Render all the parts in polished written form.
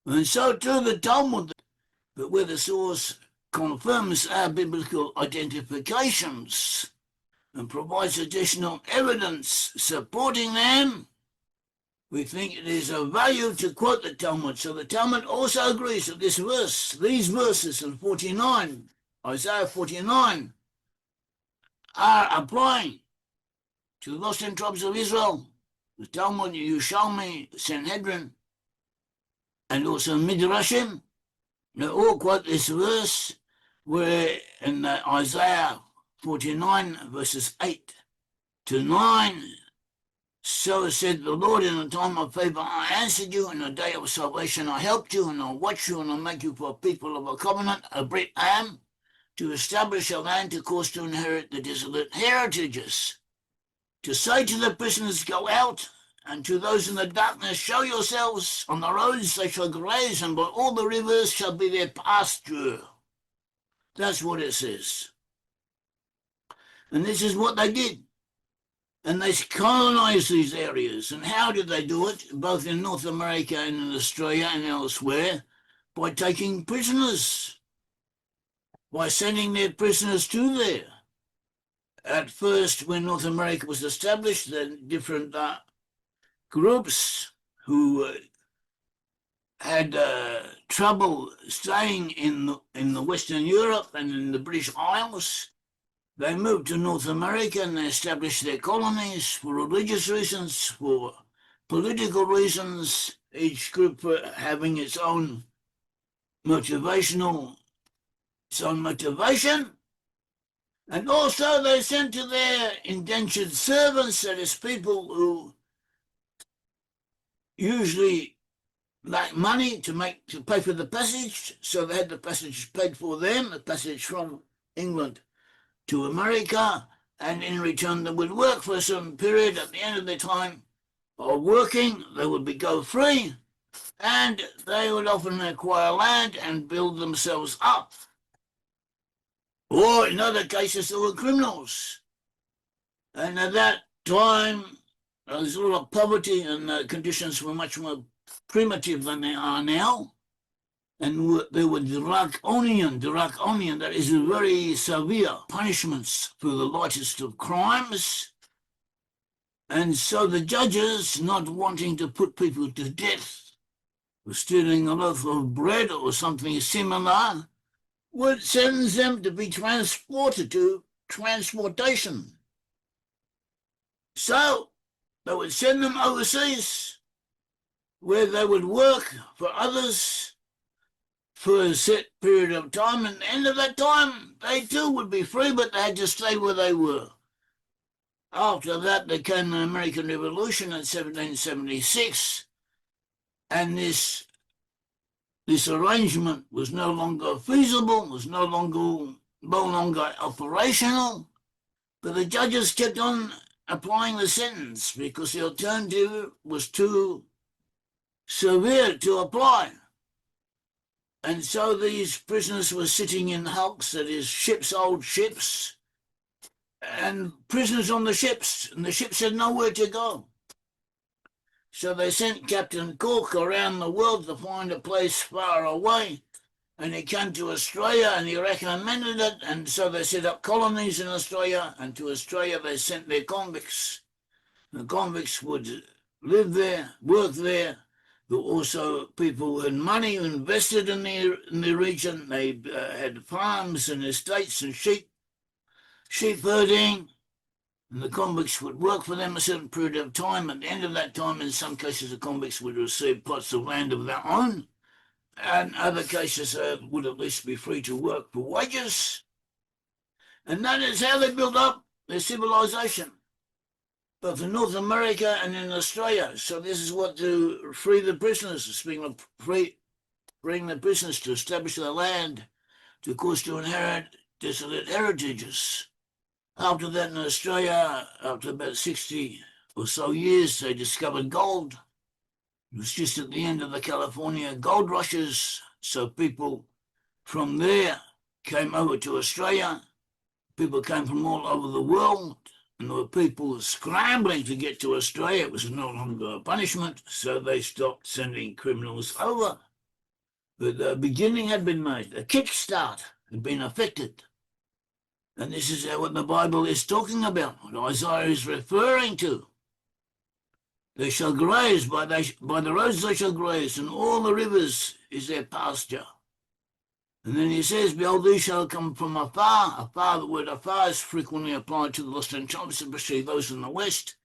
And so too the Talmud, but where the source confirms our biblical identifications and provides additional evidence supporting them, we think it is of value to quote the Talmud. So the Talmud also agrees that this verse, these verses in 49, Isaiah 49, are applying to the lost in tribes of Israel. The Talmud, Yerushalmi, Sanhedrin, and also Midrashim, they all quote this verse where in Isaiah 49, verses 8 to 9, so said the Lord, in a time of favor I answered you, in a day of salvation I helped you, and I'll watch you, and I'll make you for a people of a covenant, a Brit-Am, to establish a land to cause to inherit the desolate heritages, to say to the prisoners, go out, and to those in the darkness, show yourselves. On the roads they shall graze, and by all the rivers shall be their pasture. That's what it says. And this is what they did. And they colonized these areas. And how did they do it? Both in North America and in Australia and elsewhere, by taking prisoners, by sending their prisoners to there. At first, when North America was established, the different groups who had trouble staying in the Western Europe and in the British Isles, they moved to North America and they established their colonies for religious reasons, for political reasons, each group having its own motivation. And also they sent to their indentured servants, that is, people who usually lack money to pay for the passage, so they had the passage paid for them, the passage from England to America, and in return they would work for a certain period. At the end of their time of working, they would go free, and they would often acquire land and build themselves up. Or in other cases, they were criminals. And at that time, there was a lot of poverty, and the conditions were much more primitive than they are now. And they were draconian, that is very severe punishments for the lightest of crimes. And so the judges, not wanting to put people to death for stealing a loaf of bread or something similar, would sentence them to be transported to transportation. So they would send them overseas, where they would work for others for a set period of time, and at the end of that time, they too would be free, but they had to stay where they were. After that, there came the American Revolution in 1776, and this arrangement was no longer feasible, was no longer operational, but the judges kept on applying the sentence because the alternative was too severe to apply. And so these prisoners were sitting in hulks, that is, ships, old ships, and prisoners on the ships, and the ships had nowhere to go. So they sent Captain Cook around the world to find a place far away, and he came to Australia and he recommended it, and so they set up colonies in Australia, and to Australia they sent their convicts. The convicts would live there, work there. There were also people who had money who invested in the region. They had farms and estates and sheep herding, and the convicts would work for them a certain period of time. At the end of that time, in some cases, the convicts would receive plots of land of their own, and other cases would at least be free to work for wages. And that is how they built up their civilization, both in North America and in Australia. So this is what to free the prisoners, speaking of freeing the prisoners, to establish their land, to cause to inherit desolate heritages. After that, in Australia, after about 60 or so years, they discovered gold. It was just at the end of the California gold rushes, so people from there came over to Australia. People came from all over the world, and there were people scrambling to get to Australia. It was no longer a punishment, so they stopped sending criminals over. But the beginning had been made. A kickstart had been effected. And this is what the Bible is talking about, what Isaiah is referring to. They shall graze, by the roads they shall graze, and all the rivers is their pasture. And then he says, behold, these shall come from afar. Afar, the word afar is frequently applied to the lost tribes, especially those in the west.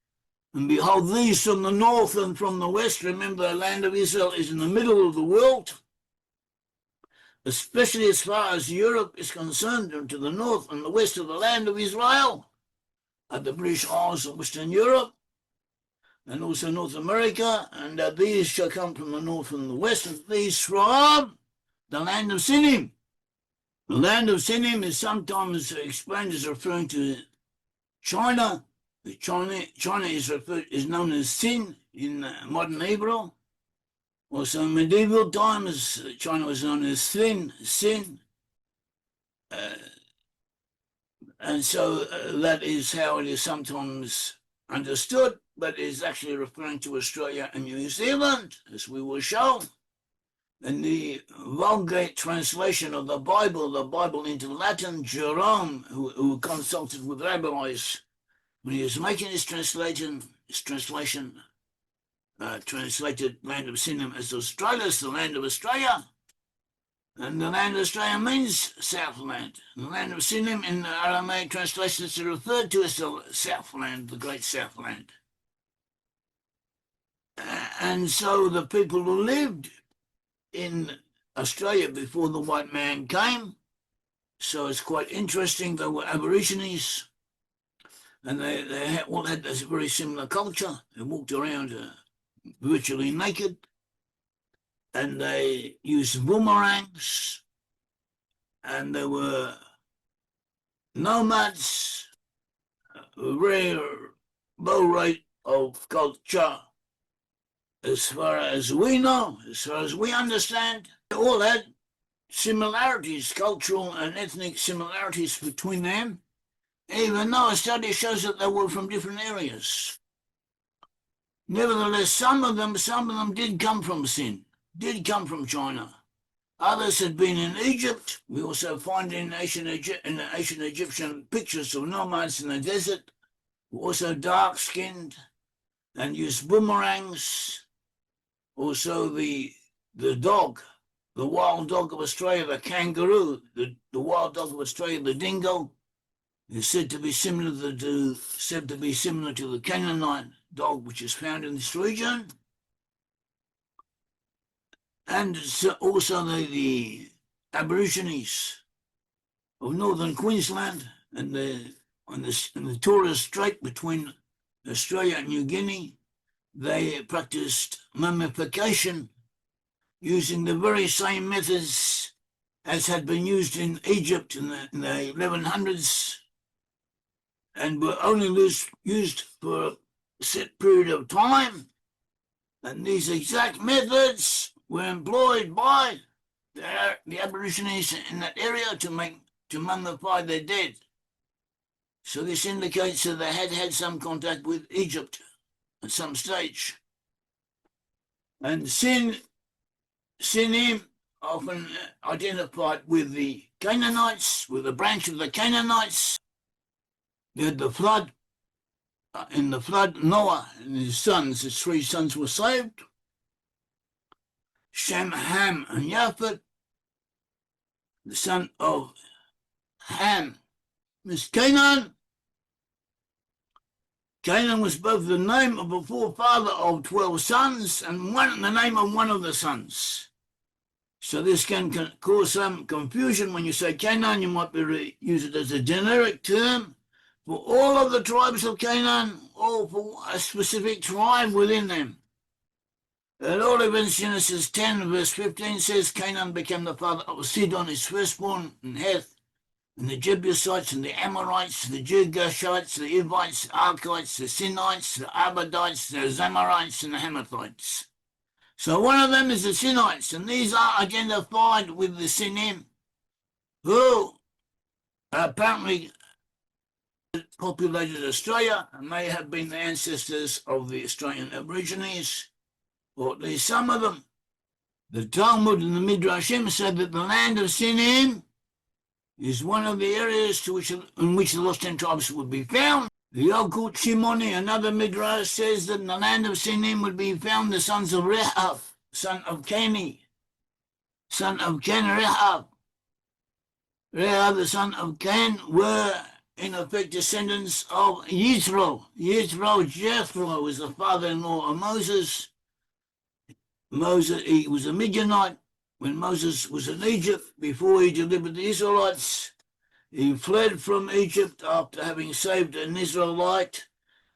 And behold, these from the north and from the west. Remember, the land of Israel is in the middle of the world, especially as far as Europe is concerned, and to the north and the west of the land of Israel, at the British Isles of Western Europe, and also North America, and these shall come from the north and the west, and these from the land of Sinim. The land of Sinim is sometimes explained as referring to China. China is known as Sin in modern Hebrew. Also in medieval times, China was known as Sin. And so that is how it is sometimes understood, but is actually referring to Australia and New Zealand, as we will show. In the Vulgate translation of the Bible into Latin, Jerome, who consulted with rabbis when he was making his translation translated land of Sinim as Australia, the land of Australia. And the land of Australia means Southland. The land of Sinim in the Aramaic translation is referred to as the Southland, the Great Southland. And so the people who lived in Australia before the white man came, so it's quite interesting, they were Aborigines, and they all had this very similar culture. They walked around virtually naked, and they used boomerangs, and they were nomads, a very low rate of culture as far as we know, as far as we understand. They all had similarities, cultural and ethnic similarities between them, even though a study shows that they were from different areas. Nevertheless, some of them did come from Sin, did come from China. Others had been in Egypt. We also find in ancient Egyptian pictures of nomads in the desert, who were also dark-skinned and used boomerangs. Also the dog, the wild dog of Australia, the kangaroo, the wild dog of Australia, the dingo, is said to be similar to the Canaanite dog, which is found in this region. And also the Aborigines of northern Queensland and the Torres Strait between Australia and New Guinea. They practiced mummification using the very same methods as had been used in Egypt in the 1100s, and were only used for a set period of time. And these exact methods were employed by the Aborigines in that area to mummify their dead. So this indicates that they had some contact with Egypt at some stage. And Sinim, often identified with the Canaanites, with a branch of the Canaanites. They had the flood. In the flood, Noah and his 3 sons were saved. Shem, Ham, and Japheth. The son of Ham was Canaan. Canaan was both the name of a forefather of 12 sons and the name of one of the sons. So this can cause some confusion. When you say Canaan, you might use it as a generic term for all of the tribes of Canaan, or for a specific tribe within them. At all events, Genesis 10 verse 15 says, Canaan became the father of Sidon, his firstborn, and Heth, and the Jebusites, and the Amorites, the Girgashites, the Evites, the Archites, the Sinites, the Arvadites, the Zamarites, and the Hamathites. So one of them is the Sinites, and these are identified with the Sinim, who apparently populated Australia and may have been the ancestors of the Australian Aborigines, or at least some of them. The Talmud and the Midrashim said that the land of Sinim is one of the areas in which the lost 10 tribes would be found. The Yalkut Shimoni, another Midrash, says that in the land of Sinim would be found the sons of Rehab, son of Cani, son of Can Rehab. Rehab, the son of Can, were in effect descendants of Yithro. Jethro was the father-in-law of Moses. He was a Midianite when Moses was in Egypt. Before he delivered the Israelites, he fled from Egypt after having saved an Israelite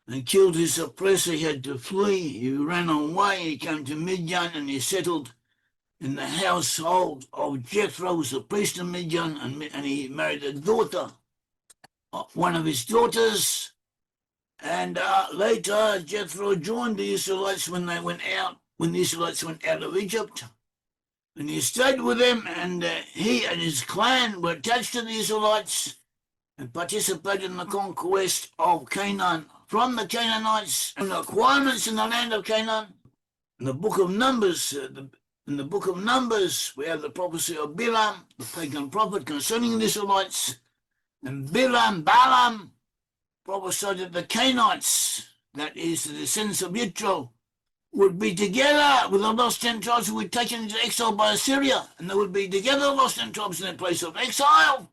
and killed his oppressor. He had to flee. He ran away. He came to Midian and he settled in the household of Jethro, who was the priest of Midian, and he married a daughter, one of his daughters. And later, Jethro joined the Israelites when the Israelites went out of Egypt. And he stayed with them, and he and his clan were attached to the Israelites and participated in the conquest of Canaan from the Canaanites and the requirements in the land of Canaan. In the book of Numbers, we have the prophecy of Brit-Am, the pagan prophet, concerning the Israelites. And Balaam prophesied that the Canaanites, that is the descendants of Yitro, would be together with the lost 10 tribes who were taken into exile by Assyria, and they would be together, the lost 10 tribes, in their place of exile.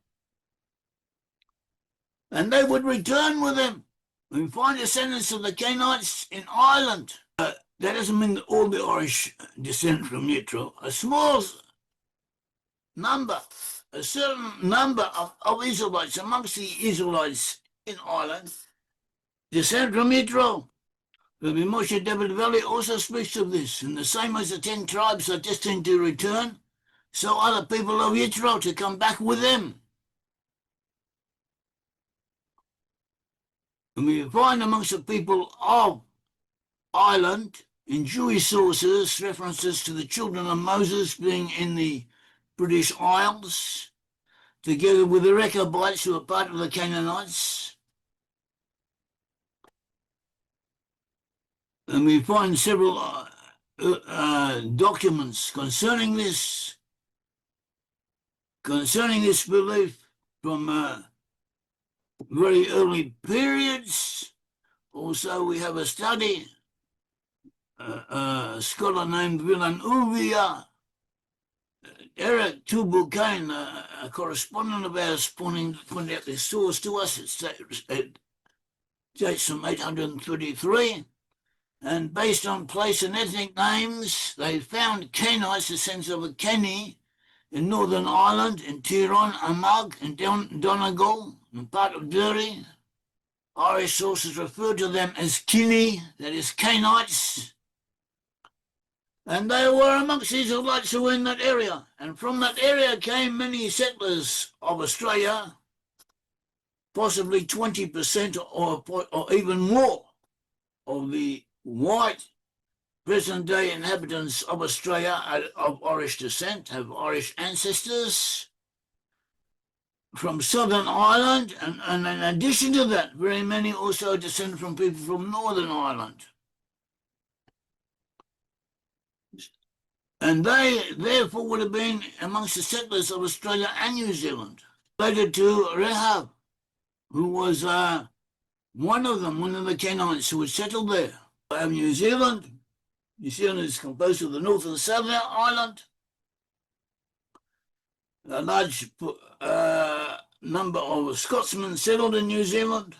And they would return with them. We find descendants of the Canaanites in Ireland. That doesn't mean that all the Irish descend from Yitro. A certain number of Israelites amongst the Israelites in Ireland descend from Yitro. Rabbi Moshe David Valley also speaks of this, and the same as the 10 tribes are destined to return, so are the people of Yitro to come back with them. And we find amongst the people of Ireland, in Jewish sources, references to the children of Moses being in the British Isles, together with the Rechabites, who are part of the Canaanites. And we find several documents concerning this belief from very early periods. Also, we have a study, a scholar named Vilan Uvia, Eric Tubukain, a correspondent of ours, pointed out this source to us. It dates from 833. And based on place and ethnic names, they found Canaanites, the sense of a Kenny, in Northern Ireland, in Tyrone, Amag, in Donegal, and part of Derry. Irish sources refer to them as Kinney, that is Canaanites. And they were amongst the Israelites who were in that area. And from that area came many settlers of Australia, possibly 20% or even more of the white present-day inhabitants of Australia are of Irish descent, have Irish ancestors from Southern Ireland, and in addition to that, very many also descend from people from Northern Ireland. And they, therefore, would have been amongst the settlers of Australia and New Zealand, related to Rehab, who was one of the Canaanites who was settled there. We have New Zealand. New Zealand is composed of the North and Southern Island. A large number of Scotsmen settled in New Zealand.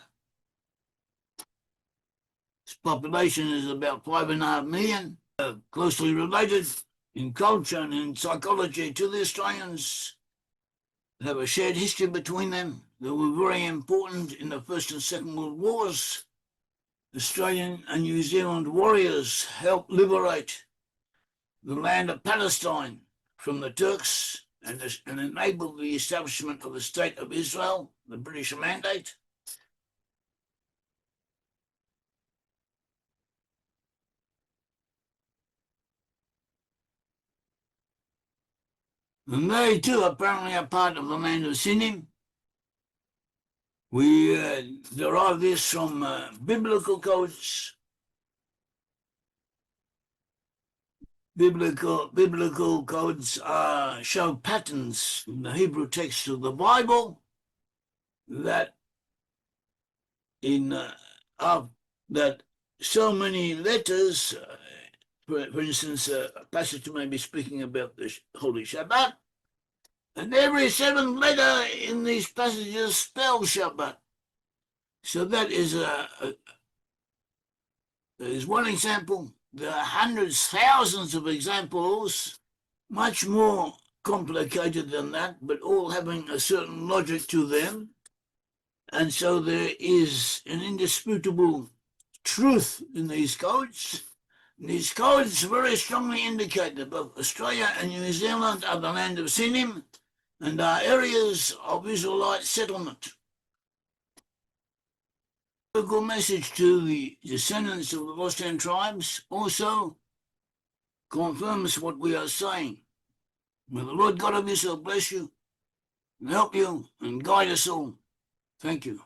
Its population is about 5.5 million, closely related in culture and in psychology to the Australians. They have a shared history between them. They were very important in the First and Second World Wars. Australian and New Zealand warriors helped liberate the land of Palestine from the Turks and enabled the establishment of the State of Israel, the British Mandate. And they too apparently are part of the land of Sinim. We derive this from biblical quotes. biblical codes show patterns in the Hebrew text of the Bible that that so many letters, for instance, a passage may be speaking about the Holy Shabbat, and every seventh letter in these passages spells Shabbat. So that is one example. There are hundreds, thousands of examples, much more complicated than that, but all having a certain logic to them. And so there is an indisputable truth in these codes. These codes very strongly indicate that both Australia and New Zealand are the land of Sinim and are areas of Israelite settlement. A good message to the descendants of the Lost Ten Tribes also confirms what we are saying. May the Lord God of Israel bless you and help you and guide us all. Thank you.